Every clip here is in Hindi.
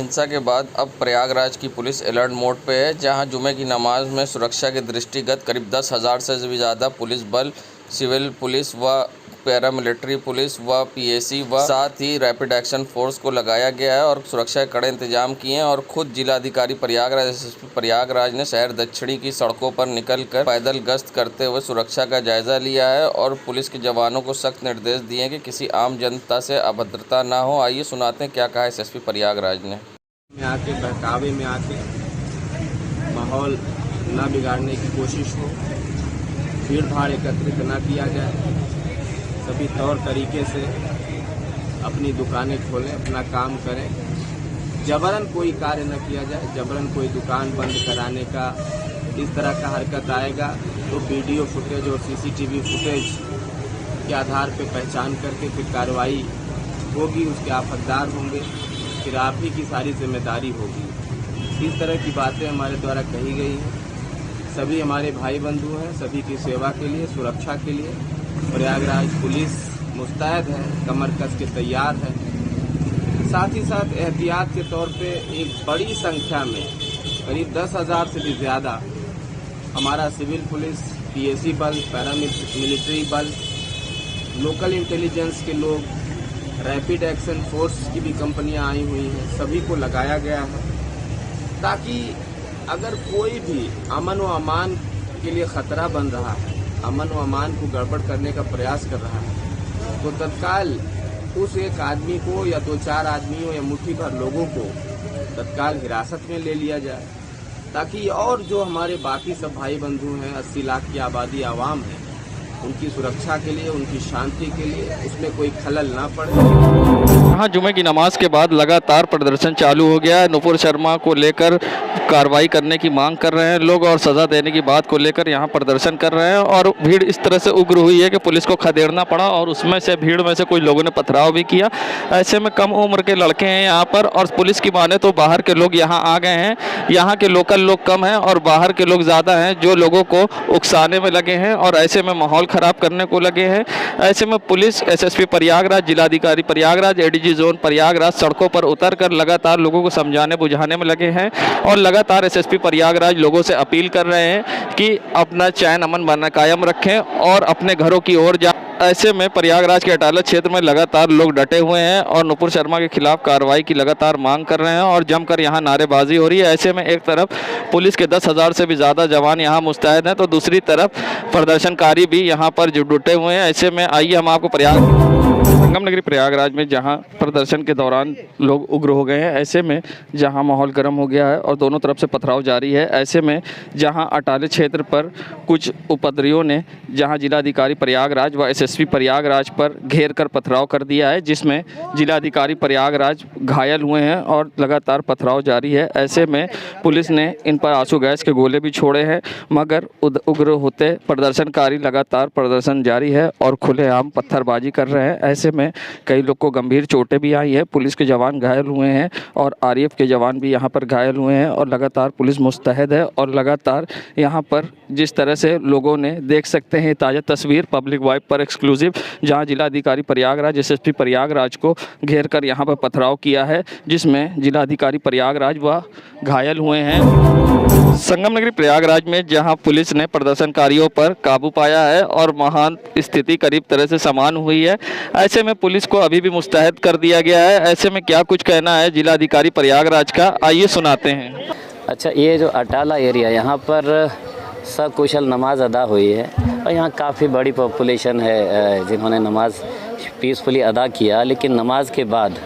हिंसा के बाद अब प्रयागराज की पुलिस अलर्ट मोड पे है, जहां जुमे की नमाज में सुरक्षा के दृष्टिगत करीब 10,000 से भी ज़्यादा पुलिस बल, सिविल पुलिस व पैरामिलिट्री पुलिस व पीएसी व साथ ही रैपिड एक्शन फोर्स को लगाया गया है और सुरक्षा के कड़े इंतजाम किए हैं। और खुद जिलाधिकारी प्रयागराज एसएसपी प्रयागराज ने शहर दक्षिणी की सड़कों पर निकलकर पैदल गश्त करते हुए सुरक्षा का जायजा लिया है और पुलिस के जवानों को सख्त निर्देश दिए कि किसी आम जनता से अभद्रता ना हो। आइए सुनाते हैं क्या कहा एसएसपी प्रयागराज ने। आके बहकावे में आके माहौल ना बिगाड़ने की कोशिश हो, भीड़ भाड़ एकत्रित ना किया जाए, सभी तौर तरीके से अपनी दुकानें खोलें, अपना काम करें, जबरन कोई कार्य न किया जाए। जबरन कोई दुकान बंद कराने का इस तरह का हरकत आएगा तो वीडियो फुटेज और सीसीटीवी फुटेज के आधार पर पहचान करके फिर कार्रवाई होगी, उसके आप हकदार होंगे, फिर आप ही की सारी जिम्मेदारी होगी। इस तरह की बातें हमारे द्वारा कही गई हैं। सभी हमारे भाई बंधु हैं, सभी की सेवा के लिए, सुरक्षा के लिए प्रयागराज पुलिस मुस्तैद है, कमर कस के तैयार है। साथ ही साथ एहतियात के तौर पे एक बड़ी संख्या में करीब 10,000 से भी ज़्यादा हमारा सिविल पुलिस, पीएसी बल, पैरामिलिट्री बल, लोकल इंटेलिजेंस के लोग, रैपिड एक्शन फोर्स की भी कंपनियां आई हुई हैं, सभी को लगाया गया है ताकि अगर कोई भी अमन व अमान के लिए खतरा बन रहा है, अमन व अमान को गड़बड़ करने का प्रयास कर रहा है, तो तत्काल उस एक आदमी को या 2-4 आदमियों या मुट्ठी भर लोगों को तत्काल हिरासत में ले लिया जाए, ताकि और जो हमारे बाकी सब भाई बंधु हैं, 80 लाख की आबादी आवाम है, उनकी सुरक्षा के लिए, उनकी शांति के लिए उसमें कोई खलल ना पड़े। हाँ, जुमे की नमाज के बाद लगातार प्रदर्शन चालू हो गया है। नुपुर शर्मा को लेकर कार्रवाई करने की मांग कर रहे हैं लोग और सज़ा देने की बात को लेकर यहाँ प्रदर्शन कर रहे हैं और भीड़ इस तरह से उग्र हुई है कि पुलिस को खदेड़ना पड़ा और उसमें से भीड़ में से कुछ लोगों ने पथराव भी किया। ऐसे में कम उम्र के लड़के हैं यहाँ पर और पुलिस की माने तो बाहर के लोग यहाँ आ गए हैं। यहाँ के लोकल लोग कम हैं और बाहर के लोग ज़्यादा हैं जो लोगों को उकसाने में लगे हैं और ऐसे में माहौल ख़राब करने को लगे हैं। ऐसे में पुलिस, एसएसपी प्रयागराज, जिलाधिकारी प्रयागराज, एडीजी जोन प्रयागराज सड़कों पर उतरकर लगातार लोगों को समझाने बुझाने में लगे हैं और लगातार एसएसपी प्रयागराज लोगों से अपील कर रहे हैं कि अपना चैन अमन बना कायम रखें और अपने घरों की ओर जाएं। ऐसे में प्रयागराज के अटाला क्षेत्र में लगातार लोग डटे हुए हैं और नुपुर शर्मा के खिलाफ कार्रवाई की लगातार मांग कर रहे हैं और जमकर यहाँ नारेबाजी हो रही है। ऐसे में एक तरफ पुलिस के 10,000 से भी ज़्यादा जवान यहाँ मुस्तैद हैं तो दूसरी तरफ प्रदर्शनकारी भी यहाँ पर जुटे हुए हैं। ऐसे में आइए हम आपको संगम नगरी प्रयागराज में जहां प्रदर्शन के दौरान लोग उग्र हो गए हैं, ऐसे में जहां माहौल गर्म हो गया है और दोनों तरफ से पथराव जारी है। ऐसे में जहां अटाले क्षेत्र पर कुछ उपद्रवियों ने जहां जिलाधिकारी प्रयागराज व एसएसपी प्रयागराज पर घेर कर पथराव कर दिया है, जिसमें जिलाधिकारी प्रयागराज घायल हुए हैं और लगातार पथराव जारी है। ऐसे में पुलिस ने इन पर आंसू गैस के गोले भी छोड़े हैं, मगर उग्र होते प्रदर्शनकारी लगातार प्रदर्शन जारी है और खुलेआम पत्थरबाजी कर रहे हैं। ऐसे में कई लोग को गंभीर चोटें भी आई है, पुलिस के जवान घायल हुए हैं और आरएएफ के जवान भी यहां पर घायल हुए हैं और लगातार पुलिस मुस्तैद है और लगातार यहां पर जिस तरह से लोगों ने देख सकते हैं ताज़ा तस्वीर पब्लिक वाइब पर एक्सक्लूसिव, जहां जिलाधिकारी प्रयागराज, एसएसपी प्रयागराज को घेर कर यहां पर पथराव किया है, जिसमें जिलाधिकारी प्रयागराज व घायल हुए हैं। संगम नगरी प्रयागराज में जहां पुलिस ने प्रदर्शनकारियों पर काबू पाया है और महान स्थिति करीब तरह से समान हुई है, ऐसे में पुलिस को अभी भी मुस्तैद कर दिया गया है। ऐसे में क्या कुछ कहना है जिलाधिकारी प्रयागराज का, आइए सुनाते हैं। अच्छा, ये जो अटाला एरिया, यहाँ पर सकुशल नमाज अदा हुई है और यहाँ काफ़ी बड़ी पॉपुलेशन है जिन्होंने नमाज पीसफुली अदा किया। लेकिन नमाज के बाद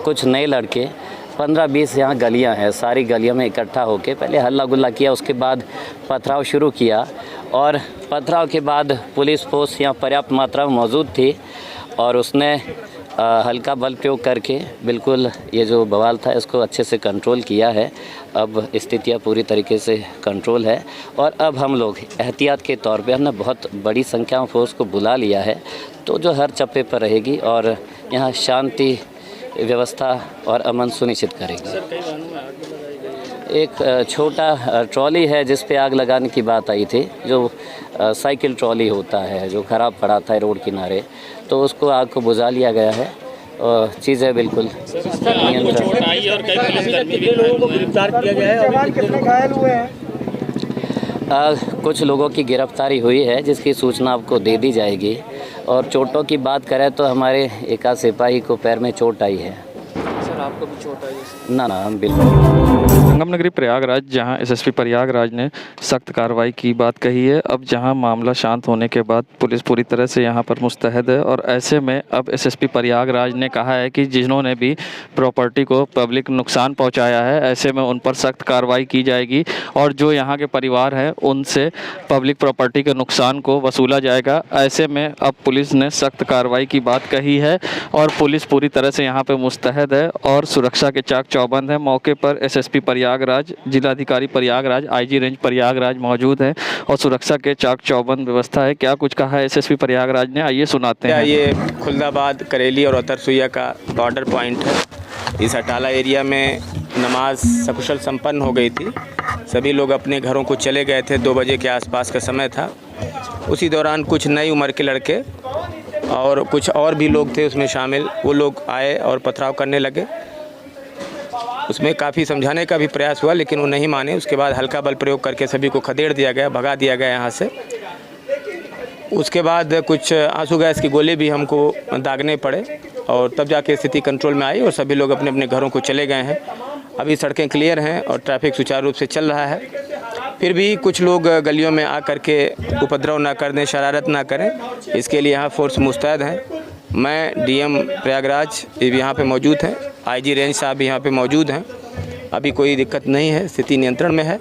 कुछ नए लड़के 15-20 यहाँ गलियाँ हैं, सारी गलियों में इकट्ठा होकर पहले हल्ला गुल्ला किया, उसके बाद पथराव शुरू किया और पथराव के बाद पुलिस फोर्स यहाँ पर्याप्त मात्रा में मौजूद थी और उसने हल्का बल प्रयोग करके बिल्कुल ये जो बवाल था इसको अच्छे से कंट्रोल किया है। अब स्थितियाँ पूरी तरीके से कंट्रोल है और अब हम लोग एहतियात के तौर पे हमने बहुत बड़ी संख्या में फोर्स को बुला लिया है, तो जो हर चप्पे पर रहेगी और यहाँ शांति व्यवस्था और अमन सुनिश्चित करेगी। एक छोटा ट्रॉली है जिस पे आग लगाने की बात आई थी, जो साइकिल ट्रॉली होता है जो ख़राब पड़ा था रोड किनारे, तो उसको आग को बुझा लिया गया है चीज़ें बिल्कुल नियंत्रण। लोगों को गिरफ्तार किया गया है, अभी कितने घायल हुए हैं? कुछ लोगों की गिरफ्तारी हुई है जिसकी सूचना आपको दे दी जाएगी। और चोटों की बात करें तो हमारे एक आध सिपाही को पैर में चोट आई है। सर आपको भी चोट आई है? ना हम बिल्कुल। संगम नगरी प्रयागराज, जहां एसएसपी प्रयागराज ने सख्त कार्रवाई की बात कही है। अब जहां मामला शांत होने के बाद पुलिस पूरी तरह से यहां पर मुस्तैद है और ऐसे में अब एसएसपी प्रयागराज ने कहा है कि जिन्होंने भी प्रॉपर्टी को पब्लिक नुकसान पहुंचाया है, ऐसे में उन पर सख्त कार्रवाई की जाएगी और जो यहां के परिवार हैं उनसे पब्लिक प्रॉपर्टी के नुकसान को वसूला जाएगा। ऐसे में अब पुलिस ने सख्त कार्रवाई की बात कही है और पुलिस पूरी तरह से यहां पर मुस्तैद है और सुरक्षा के चाक चौबंद है। मौके पर एसएसपी प्रयागराज, जिलाधिकारी प्रयागराज, आईजी रेंज प्रयागराज मौजूद हैं और सुरक्षा के चाक चौबंद व्यवस्था है। क्या कुछ कहा है एसएसपी प्रयागराज ने, आइए सुनाते हैं। ये खुलदाबाद, करेली और उत्तरसुइया का बॉर्डर पॉइंट है। इस अटाला एरिया में नमाज सकुशल संपन्न हो गई थी। सभी लोग अपने घरों को चले गए थे। 2 बजे के आसपास का समय था। उसी दौरान कुछ नई उम्र के लड़के और कुछ और भी लोग थे उसमें शामिल, वो लोग आए और पथराव करने लगे। उसमें काफ़ी समझाने का भी प्रयास हुआ लेकिन वो नहीं माने। उसके बाद हल्का बल प्रयोग करके सभी को खदेड़ दिया गया, भगा दिया गया यहाँ से। उसके बाद कुछ आंसू गैस की गोले भी हमको दागने पड़े और तब जाके स्थिति कंट्रोल में आई और सभी लोग अपने अपने घरों को चले गए हैं। अभी सड़कें क्लियर हैं और ट्रैफिक सुचारू रूप से चल रहा है। फिर भी कुछ लोग गलियों में आ करके उपद्रव ना कर दें, शरारत ना करें, इसके लिए यहाँ फोर्स मुस्तैद हैं। मैं डीएम प्रयागराज यहाँ पे मौजूद हैं, आईजी रेंज साहब भी यहाँ पे मौजूद हैं। अभी कोई दिक्कत नहीं है, स्थिति नियंत्रण में है।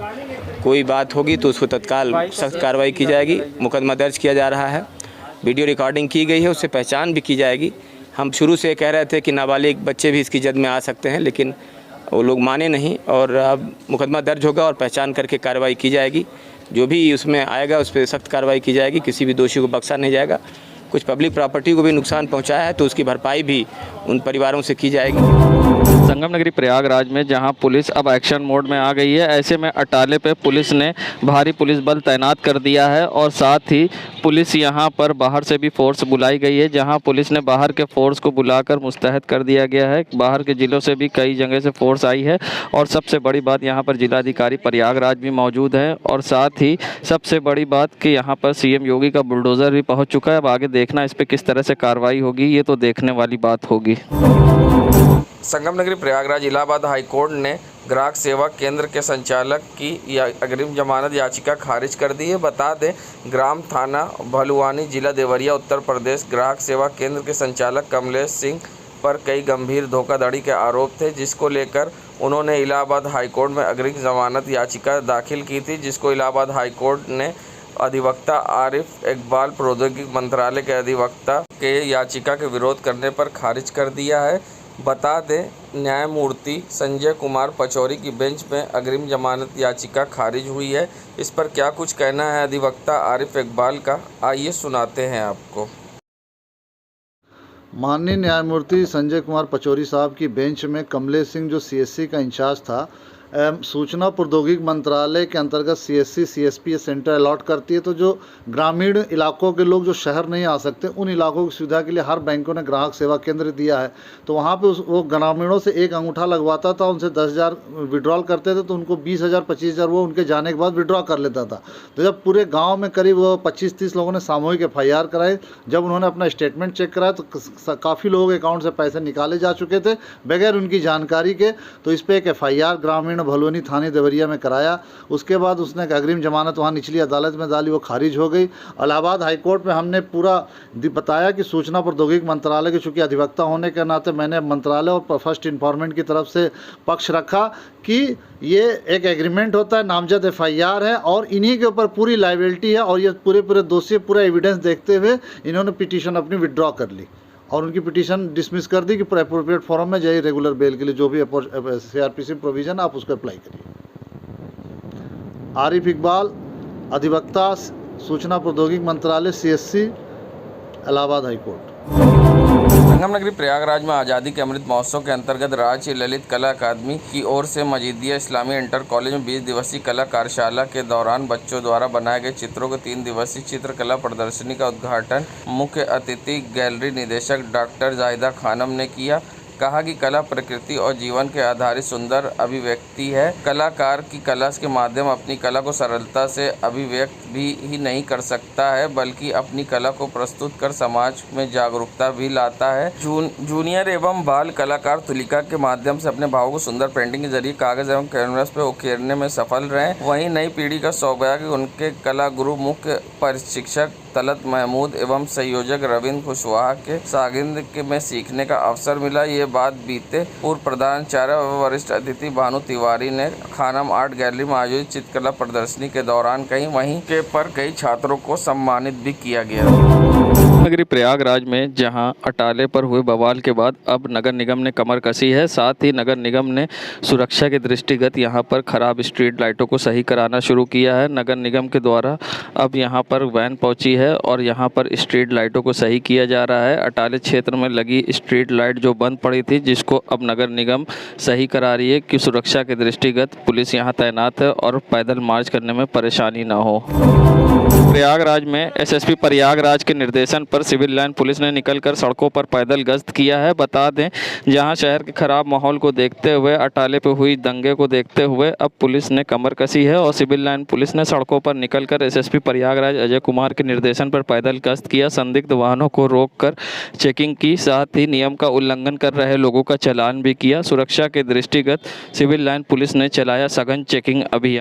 कोई बात होगी तो उसको तत्काल सख्त कार्रवाई की जाएगी। मुकदमा दर्ज किया जा रहा है, वीडियो रिकॉर्डिंग की गई है, उससे पहचान भी की जाएगी। हम शुरू से कह रहे थे कि नाबालिग बच्चे भी इसकी जद में आ सकते हैं लेकिन वो लोग माने नहीं और अब मुकदमा दर्ज होगा और पहचान करके कार्रवाई की जाएगी। जो भी उसमें आएगा उस पर सख्त कार्रवाई की जाएगी, किसी भी दोषी को बख्शा नहीं जाएगा। कुछ पब्लिक प्रॉपर्टी को भी नुकसान पहुंचाया है तो उसकी भरपाई भी उन परिवारों से की जाएगी। संगम नगरी प्रयागराज में जहां पुलिस अब एक्शन मोड में आ गई है, ऐसे में अटाले पे पुलिस ने भारी पुलिस बल तैनात कर दिया है और साथ ही पुलिस यहां पर बाहर से भी फोर्स बुलाई गई है, जहां पुलिस ने बाहर के फोर्स को बुलाकर मुस्तैद कर दिया गया है। बाहर के ज़िलों से भी कई जगह से फोर्स आई है और सबसे बड़ी बात यहाँ पर जिलाधिकारी प्रयागराज भी मौजूद है और साथ ही सबसे बड़ी बात कि यहाँ पर सीएम योगी का बुलडोज़र भी पहुँच चुका है। अब आगे देखना इस पर किस तरह से कार्रवाई होगी, ये तो देखने वाली बात होगी। संगम नगरी प्रयागराज इलाहाबाद हाईकोर्ट ने ग्राहक सेवा केंद्र के संचालक की अग्रिम जमानत याचिका खारिज कर दी है। बता दें, ग्राम थाना भलुआनी, जिला देवरिया, उत्तर प्रदेश ग्राहक सेवा केंद्र के संचालक कमलेश सिंह पर कई गंभीर धोखाधड़ी के आरोप थे, जिसको लेकर उन्होंने इलाहाबाद हाईकोर्ट में अग्रिम जमानत याचिका दाखिल की थी, जिसको इलाहाबाद हाईकोर्ट ने अधिवक्ता आरिफ इकबाल, प्रौद्योगिकी मंत्रालय के अधिवक्ता के याचिका के विरोध करने पर खारिज कर दिया है। बता दें, न्यायमूर्ति संजय कुमार पचौरी की बेंच में अग्रिम जमानत याचिका खारिज हुई है। इस पर क्या कुछ कहना है अधिवक्ता आरिफ इकबाल का, आइए सुनाते हैं आपको। माननीय न्यायमूर्ति संजय कुमार पचौरी साहब की बेंच में कमलेश सिंह जो सीएससी का इंचार्ज था, सूचना प्रौद्योगिकी मंत्रालय के अंतर्गत सीएससी सीएसपी सेंटर अलॉट करती है, तो जो ग्रामीण इलाकों के लोग जो शहर नहीं आ सकते उन इलाकों की सुविधा के लिए हर बैंकों ने ग्राहक सेवा केंद्र दिया है। तो वहाँ पे वो ग्रामीणों से एक अंगूठा लगवाता था, उनसे 10,000 विड्रॉल करते थे तो उनको 20,000 25,000 वो उनके जाने के बाद विड्रॉ कर लेता था। तो जब पूरे गाँव में करीब 25-30 लोगों ने सामूहिक FIR कराई, जब उन्होंने अपना स्टेटमेंट चेक कराया तो काफ़ी लोगों के अकाउंट से पैसे निकाले जा चुके थे बगैर उनकी जानकारी के। तो इस पर एक FIR ग्रामीण भलुआनी थाने देवरिया में कराया। उसके बाद उसने अग्रिम जमानत वहाँ निचली अदालत में डाली, वो खारिज हो गई। इलाहाबाद हाईकोर्ट में हमने पूरा बताया कि सूचना प्रौद्योगिकी मंत्रालय के चूँकि अधिवक्ता होने के नाते मैंने मंत्रालय और फर्स्ट इन्फॉर्मेंट की तरफ से पक्ष रखा कि ये एक एग्रीमेंट होता है, नामजद FIR है और इन्हीं के ऊपर पूरी लाइबिलिटी है और ये पूरे दोषी पूरा एविडेंस देखते हुए इन्होंने पिटीशन अपनी विड्रॉ कर ली और उनकी पिटीशन डिसमिस कर दी कि अप्रोप्रिएट फॉरम में जाइए, रेगुलर बेल के लिए जो भी CRPC प्रोविज़न आप उसको अप्लाई करिए। आरिफ इकबाल, अधिवक्ता, सूचना प्रौद्योगिकी मंत्रालय, CSC, इलाहाबाद हाईकोर्ट। संगम नगरी प्रयागराज में आज़ादी के अमृत महोत्सव के अंतर्गत राज्य ललित कला अकादमी की ओर से मजीदिया इस्लामी इंटर कॉलेज में 20 दिवसीय कला कार्यशाला के दौरान बच्चों द्वारा बनाए गए चित्रों के 3 दिवसीय चित्रकला प्रदर्शनी का उद्घाटन मुख्य अतिथि गैलरी निदेशक डॉक्टर जाहिदा खानम ने किया। कहा कि कला प्रकृति और जीवन के आधारित सुंदर अभिव्यक्ति है। कलाकार की कला के माध्यम अपनी कला को सरलता से अभिव्यक्त भी ही नहीं कर सकता है, बल्कि अपनी कला को प्रस्तुत कर समाज में जागरूकता भी लाता है। जूनियर एवं बाल कलाकार तुलिका के माध्यम से अपने भावों को सुंदर पेंटिंग के जरिए कागज एवं कैनवस पर उकेरने में सफल रहे। वहीं नई पीढ़ी का शौक है कि उनके कला गुरु मुख्य प्रशिक्षक तलत महमूद एवं संयोजक रविंद्र कुशवाहा के सागिंद में सीखने का अवसर मिला। ये बात बीते पूर्व प्रधानाचार्य व वरिष्ठ अतिथि भानु तिवारी ने खानम आर्ट गैलरी में आयोजित चित्रकला प्रदर्शनी के दौरान कही। वहीं के पर कई छात्रों को सम्मानित भी किया गया। नगरी प्रयागराज में जहां अटाले पर हुए बवाल के बाद अब नगर निगम ने कमर कसी है। साथ ही नगर निगम ने सुरक्षा के दृष्टिगत यहां पर खराब स्ट्रीट लाइटों को सही कराना शुरू किया है। नगर निगम के द्वारा अब यहां पर वैन पहुंची है और यहां पर स्ट्रीट लाइटों को सही किया जा रहा है। अटाले क्षेत्र में लगी स्ट्रीट लाइट जो बंद पड़ी थी, जिसको अब नगर निगम सही करा रही है कि सुरक्षा के दृष्टिगत पुलिस यहाँ तैनात है और पैदल मार्च करने में परेशानी न हो। प्रयागराज में एसएसपी प्रयागराज के निर्देशन पर सिविल लाइन पुलिस ने निकलकर सड़कों पर पैदल गश्त किया है। बता दें, जहां शहर के खराब माहौल को देखते हुए अटाले पे हुई दंगे को देखते हुए अब पुलिस ने कमर कसी है और सिविल लाइन पुलिस ने सड़कों पर निकलकर एसएसपी प्रयागराज अजय कुमार के निर्देशन पर पैदल गश्त किया। संदिग्ध वाहनों को रोककर चेकिंग की, साथ ही नियम का उल्लंघन कर रहे लोगों का चालान भी किया। सुरक्षा के दृष्टिगत सिविल लाइन पुलिस ने चलाया सघन चेकिंग अभियान।